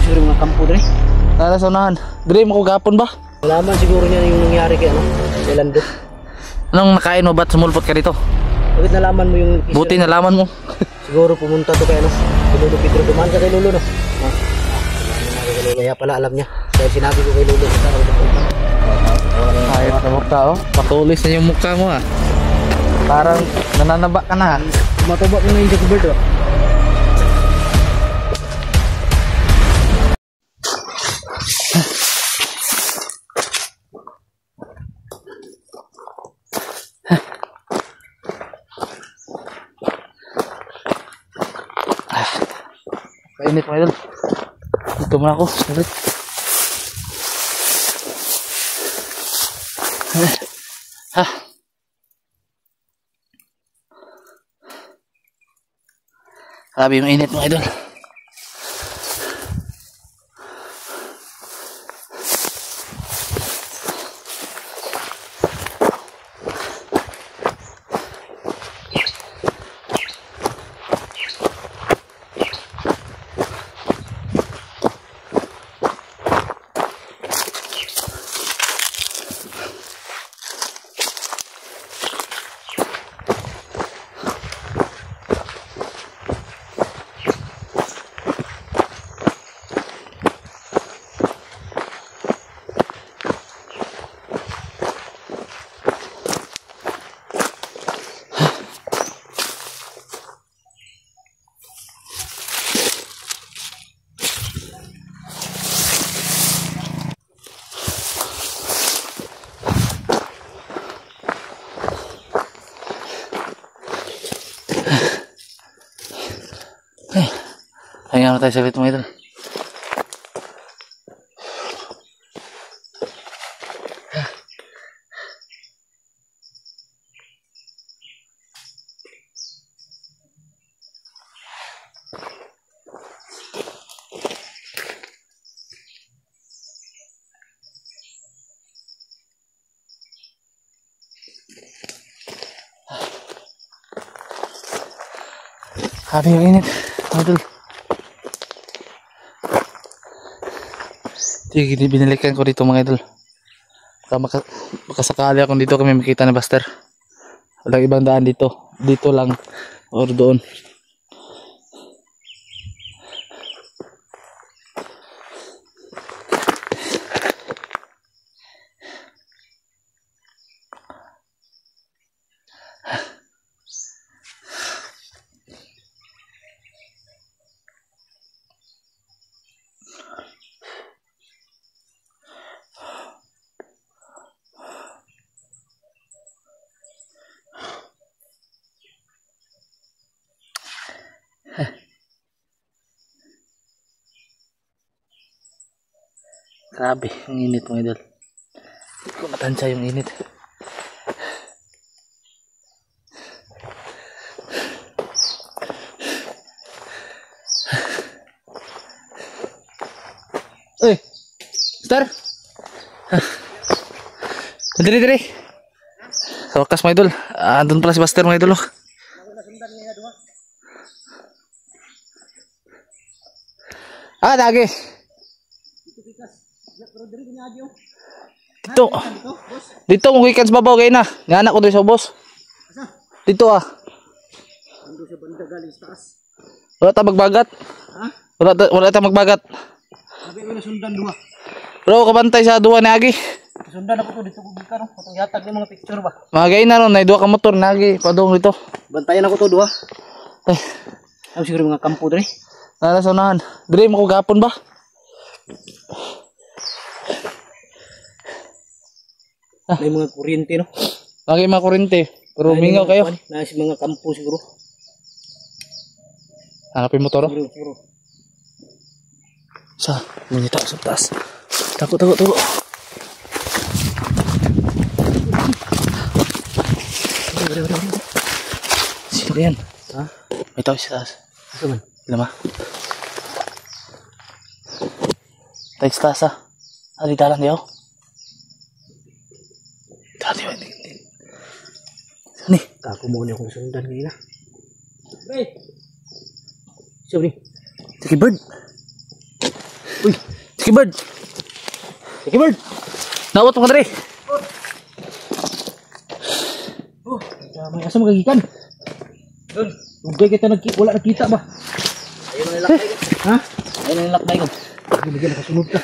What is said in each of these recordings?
siguro mga kampo dre. Nara sa unahan. Dre mo ko gapon ba? Malaman siguro niya yung nangyari kay ano, kay Lando. Anong nakain mo ba't sumulpot ka dito? Bakit nalaman mo yung Buti nalaman mo. siguro pumunta to kay ano, kay Lolo Pedro. Dumaan ka kay Lolo no? Kaya pala alam niya. Kaya sinabi ko kay Lolo sa araw na punta. Ayos na mukha oh. Patulis na yung mukha mo ah. Parang nananaba ka na ha. Mataba ko ngayon sa kubert oh. Kainit mo idol. Dito muna ako. Ulit. Ha. Grabe yung init mo idol. Hayaan na tayo saglit mga idol. Grabe yung init mga idol. Sige, binalikan ko dito mga idol. Makasakali akong dito kami makita ni Buster. Walang ibang daan dito. Dito lang or doon. Grabe, ang init mga idol. Hindi ko matansya yung init. Uy! Star! Diri. Sa wakas mga idol. Andun pala si Buster mga idol. Dagi. Dito mo weekends babaw kayo na. Nga anak ko doon sa boss. Dito ah. Wala ta magbagat. Ha? Wala ta magbagat. Sabi ko na sundan duwa. Bro, kabantay sa duwa ni Agi. Sundan ako to dito ko gika no. Katong yatag ng mga picture ba. Mga gay na ron, na duwa ka motor ni Agi. Padong dito. Bantayan ako to duwa. Ay. Ano siguro mga kampo dre. Nara sa unahan. Dre mo ko gapon ba? May mga kuryente no. Lagi mga kuryente. Pero mingaw kayo. Nasa mga kampo siguro. Hanapin mo to ro. Siguro. Sa, minita sa taas. Takot. Sino ba yan? Ha? May tao sa taas. Asa man? Lama. Tayo sa taas ha. Di dalang di ako. Dati ba? Saan eh? Kako mo niya kung sundan ngayon na. Hey! Sorry. Sige bird. Uy, Jackie Bird. Jackie Bird. Nawat mo ka dali. Oh, may asa magagikan. Doon. Ugay kita wala nakita ba? Ayun ang lakbay ko. Ha? Ayun ang lakbay ko. Bigyan nakasunod ka.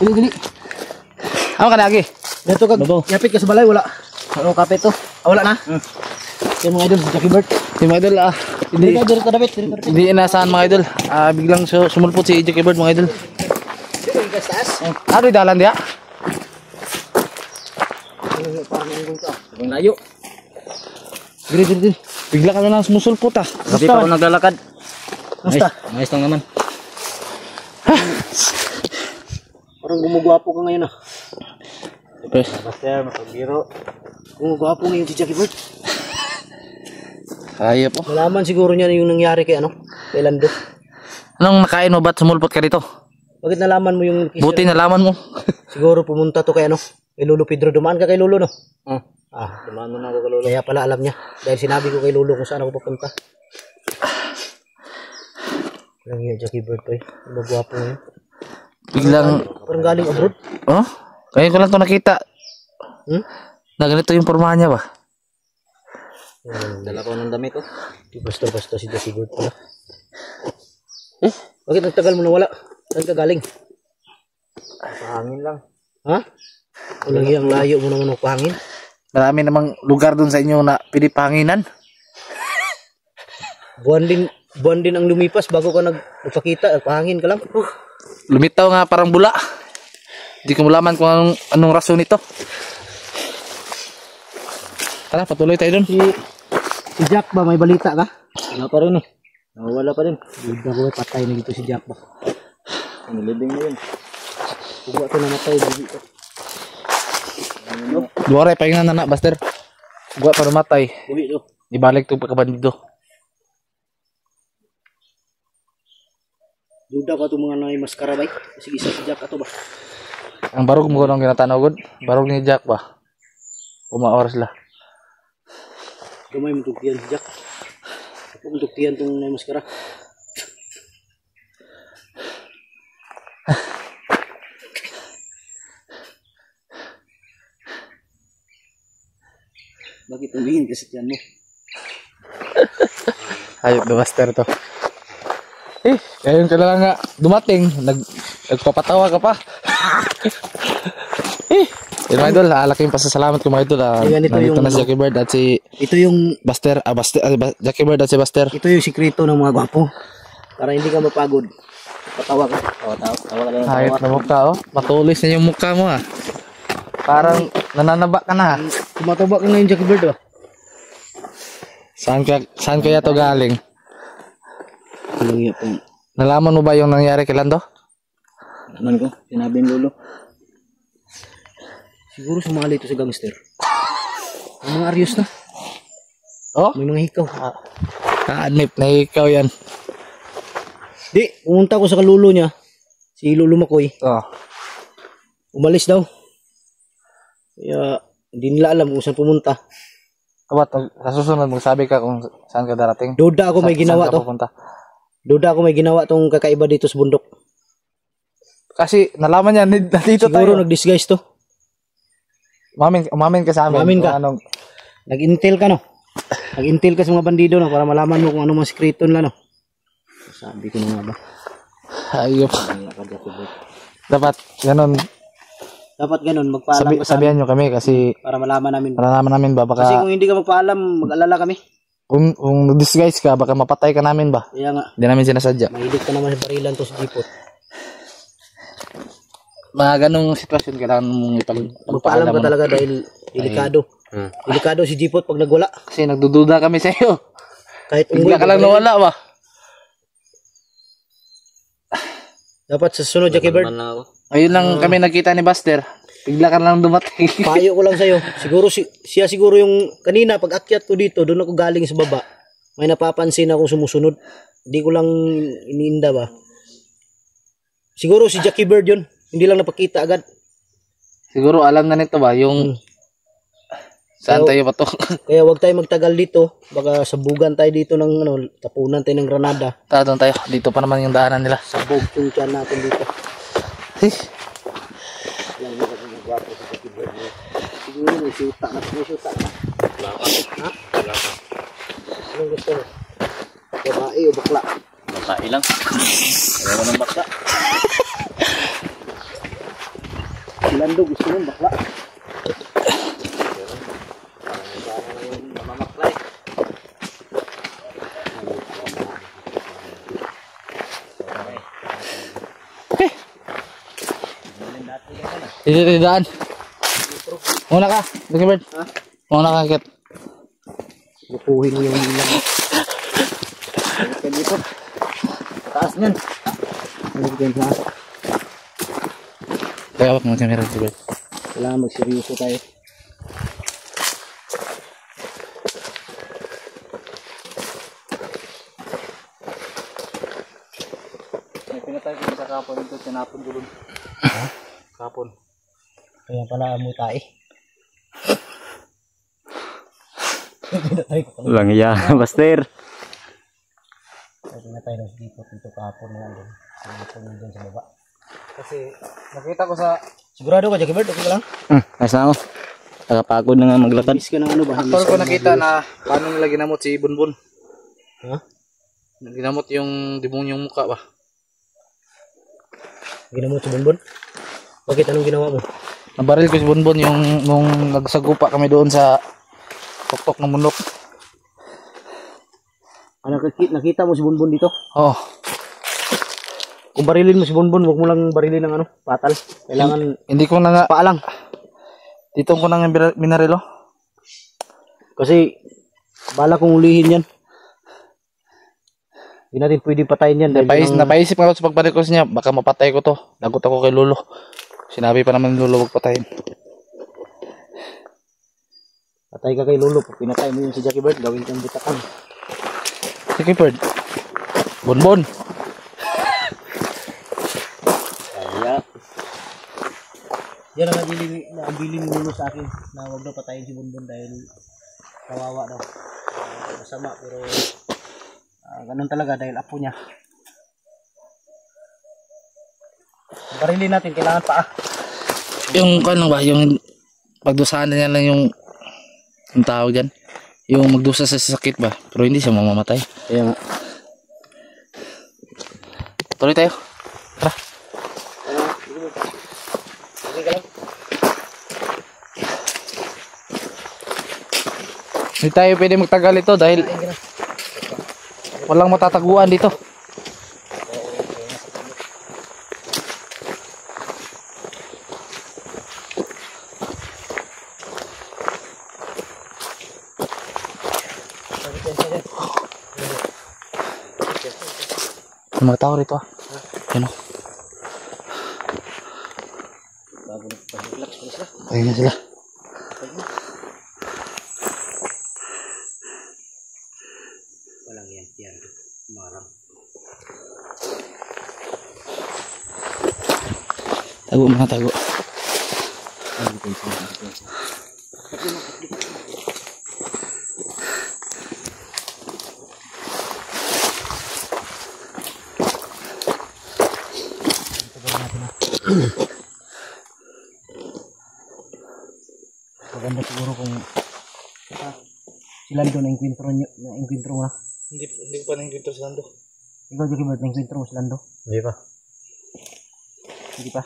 Dili. Ano ka na lagi? Dito ka. Yapit ka sa balay wala. Ano kapit to? Wala na. Yung mga idol si Jackie Bird. Si mga idol Hindi ka David. hindi inaasahan mga idol. Biglang sumulpot si Jackie Bird mga idol. Ano yung dalan dia? Ang layo. Diri. Bigla ka na lang sumusulpot Gabi pa ako naglalakad. Basta. Ayos lang naman. Parang gumugwapo ka ngayon Master, mapagbiro. Gumugwapo ngayon si Jackie Bird. Kaya po. Malaman siguro niya yung nangyari kay kay Lando. Anong nakain mo ba't sumulpot ka dito? Bakit nalaman mo yung Buti nalaman mo. Siguro pumunta to kay kay Lolo Pedro. Dumaan ka kay Lolo, no? Dumaan na ako kay Lolo. Kaya pala alam niya. Dahil sinabi ko kay Lolo kung saan ako pupunta. Parang yung Jackie Bird to Magwapo ngayon. Biglang... Parang galing abroad. Oh? Kaya ko lang ito nakita. Na ganito yung pormahan niya ba? Dala ko ng damit Di basta si Jackie Bird pala. Bakit nagtagal mo nawala? Saan ka galing? Pahangin lang. Ha? Walang iyang layo mo naman pahangin. Marami namang lugar dun sa inyo na pinipanginan. Buwan din ang lumipas bago ka nagpakita. Pahangin ka lang. Lumitaw nga parang bula. Hindi ko malaman kung anong rason nito. Tara, patuloy tayo dun. Si Jack ba, may balita ka? Wala pa rin Wala pa rin. Bida ko patay na dito si Jack ba. Nilibing na yun. Huwag ito namatay dito. Duwara, pahinga na na, Buster. Huwag pa namatay. Uwi ito. Ibalik ito pagkabandido. Duda ka itong mga may maskara ba? Sige, isa si Jack ato ba? Ang barog mo nung ginatanawag. Barog ni Jack ba? Umaoras la. Gamay mo tugtiyan si Jack. Ako mo tugtiyan itong may maskara. Bakit tumingin ka sa tiyan mo? Ayop na Buster to. Ngayon ka na lang nga dumating. Nagpapatawa ka pa. Yun mga idol, laking pasasalamat ko mga idol. Nandito na si Jackie Bird at si ito yung Buster. Jackie Bird at si Buster. Ito yung sikreto ng mga gwapo. Para hindi ka mapagod. Patawa ka. Tawa ka lang. Ayop na mukha Matulis na yung mukha mo Parang nananaba ka na Tumataba ka ngayon Jackie Bird Saan kaya to galing? Nalaman mo ba yung nangyari kay Lando? Naman ko, sinabi ng Lolo. Siguro sumali ito sa gangster. May mga aryos na. May mga hikaw. Kaanip na ikaw yan. Di, pumunta ko sa kalulo niya. Si Lolo Makoy. Umalis daw. Kaya hindi nila alam kung saan pumunta. Sa susunod magsabi ka kung saan ka darating. Duda ako may ginawa to. Duda ako may ginawa tong kakaiba dito sa bundok. Kasi nalaman niya nandito siguro tayo. Nag-disguise to. Umamin ka sa amin. Umamin ka. Nag-intel ka no. Nag-intel ka sa mga bandido no para malaman mo kung ano mga sekreto nila no. Sabi ko na nga ba. Ayop. Dapat ganun. Dapat ganun magpaalam sabihan nyo kami kasi para malaman namin. Ba baka kasi kung hindi ka magpaalam mag-alala kami. Kung disguise ka baka mapatay ka namin ba? Kaya nga. Hindi namin sinasadya. Mahilig ka naman sa barilan to sa Jipot. Mga ganong sitwasyon kailangan mong magpaalam ka talaga dahil delikado. Delikado si Jipot pag nagwala. Kasi nagdududa kami sa iyo. Kahit bigla ka lang nawala ba? Dapat sa sunod Jackie Bird. Ayun lang kami nakita ni Buster. Bigla ka lang dumating. Payo ko lang sa'yo. Siguro siya siguro yung kanina pag akyat ko dito, doon ako galing sa baba. May napapansin akong sumusunod. Hindi ko lang iniinda ba. Siguro si Jackie Bird yun. Hindi lang napakita agad. Siguro alam na nito ba yung saan tayo pa to? Kaya wag tayo magtagal dito. Baka sabugan tayo dito ng tapunan tayo ng granada. Doon tayo. Dito pa naman yung daanan nila. Sabog yung tiyan natin dito. Eh, Alam mo kasi magwapo si Jackie Bird mo. Siguro may syuta na. May syuta na. Wala ka. Ha? Wala ka. Anong gusto mo? Babae o bakla? Babae lang. Ayaw ng bakla. Lando gusto mo bakla? Parang namamaklay. dito daan. Muna ka, Jackie Bird. Ha? Muna ka, Kit. Lukuhin mo yung nilang. Kaya dito. Taas niyan. Ano dyan ha? Kaya wag mo camera, Jackie Bird. Kailangan magseryoso tayo. May pinatay ko sa kapon ito. Tinapon ko dun. Ha? Kapon. Kaya pala mo tayo. Pinatay ko pala. Walang iya, Master. Ay, pinatay na dito. Dito kahapon na lang. Pinatay mo dyan sa baba. Kasi nakita ko sa Sigurado ka, Jackie Bird? Okay ka lang? Ayos na ako. Nakapagod na nga maglatad. Miss ka ng ano ba? aktor ko nakita na paano nila ginamot si Bunbun. Ha? Ginamot yung demonyong mukha ba? Ginamot sa bonbon? Bakit? Anong ginawa mo? Nabaril ko si Bunbun yung nung nagsagupa kami doon sa tuktok ng bundok. Nakita mo si bonbon dito? Oh, Kung barilin mo si bonbon, huwag mo lang barilin ng ano, patal. Kailangan hindi ko na nga paalang. dito ko na nga binarilo. Kasi bala kong ulihin yan. Hindi natin pwede patayin yan. Napaisip nga ako sa pagbalik ko sa niya, baka mapatay ko to. Lagot ako kay Lolo. Sinabi pa naman ni Lolo, huwag patayin. Patay ka kay Lolo. Pag pinatay mo yun si Jackie Bird, gawin kang butakan. Jackie Bird. Bonbon. Kaya. Yan ang nabiling ni Lolo sa akin na huwag daw patayin si bonbon dahil kawawa daw. Masama pero ganun talaga dahil apo niya. Barilin natin, kailangan paa. Yung ano ba, yung pagdusahan niya lang yung tawag dyan. Yung magdusa sa sakit ba, pero hindi siya mamamatay. Kaya nga. Tuloy tayo. Tara. Hindi tayo pwede magtagal ito dahil walang matataguan dito. May mga tao rito ah. Yan o. Ayun na sila. Walang yan. Marang. Tago mga tago. Maganda siguro kung sila doon na-encuentro mo na. Hindi ko pa nang-encounter sa Lando. Ikaw, Jackie Bird, na-encuentro mo sila doon. Hindi pa. Hindi pa.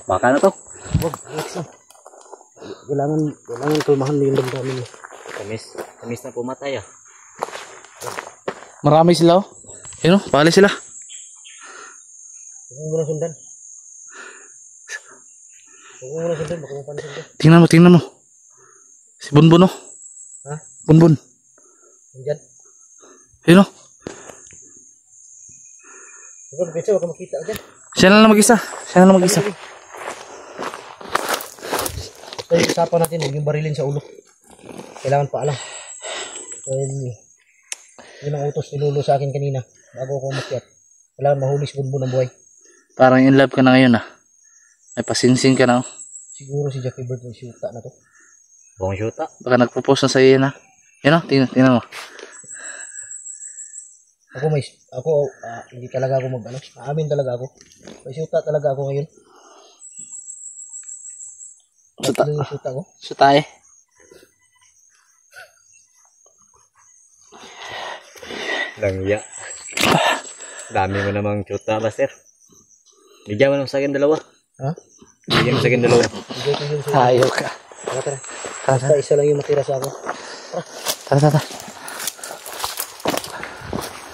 Baka na to. Wag, relax lang. Kailangan kalmahan mo yung damdamin mo. Kamis na pumatay ah. Marami sila oh. Yun oh, pali sila. Huwag mo lang sundan. Baka mapansin ko. Tingnan mo. Si Bunbun oh. Ha? Bunbun. Nandyan. Yun oh. Ikaw, pinsa, huwag ka makita dyan. Siya na lang mag-isa. So, yung usapan natin, huwag yung barilin sa ulo. Kailangan pa alam. Dahil, yun ang utos ni Lolo sa akin kanina, bago ako umakyat. Kailangan mahuli si Bunbun ng buhay. Parang in love ka na ngayon ah. May pasinsin ka na oh. Siguro si Jackie Bird yung syuta na to. Buong syuta. Baka nagpo-post na sa iyo na. Yan oh, tingnan mo. Hindi talaga ako mag-ano. Aamin talaga ako. May syuta talaga ako ngayon. Syuta? Tatlo yung syuta ko. Syuta eh. Langya. Dami mo namang chuta, Buster. Bigyan mo lang sa akin dalawa. Ha? Bigyan mo sa akin dalawa. Bigay ko yun sa Ayaw ka. Tara. Basta isa lang yung matira sa ako. Tara.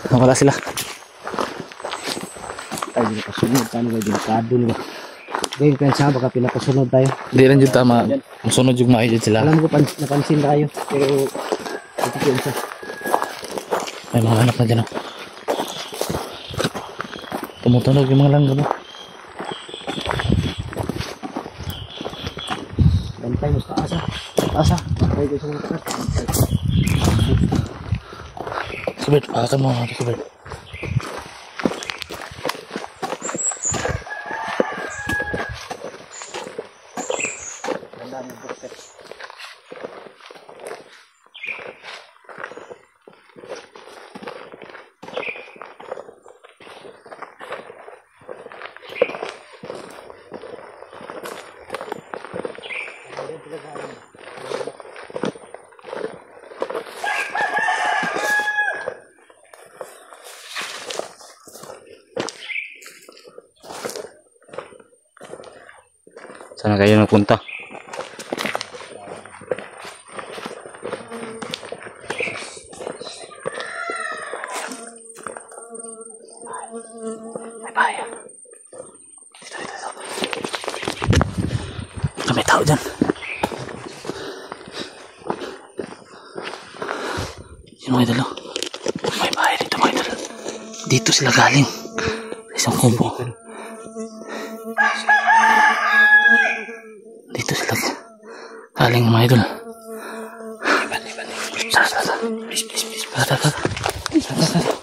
Wala sila. Ay, pinapasunod. Paano ba? Delikado nila. Ngayon, pensa, baka pinapasunod tayo. Hindi rin dyan tama. Masunod yung mga dyan sila. Alam ko, napansin tayo. Pero, ito ko isa. May mga anak na dyan. Oh. Tumutunog yung mga langga mo. Bantay mo sa taas. Bantay ko sa mga taas. Kubert, pakakan mo. Kubert. Saan kayo napunta? May tao dyan. Yung mga idol. May bahay dito mga idol. Dito sila galing. Isang kubo. Dito sila galing mga idol. Tara. Please. Tara.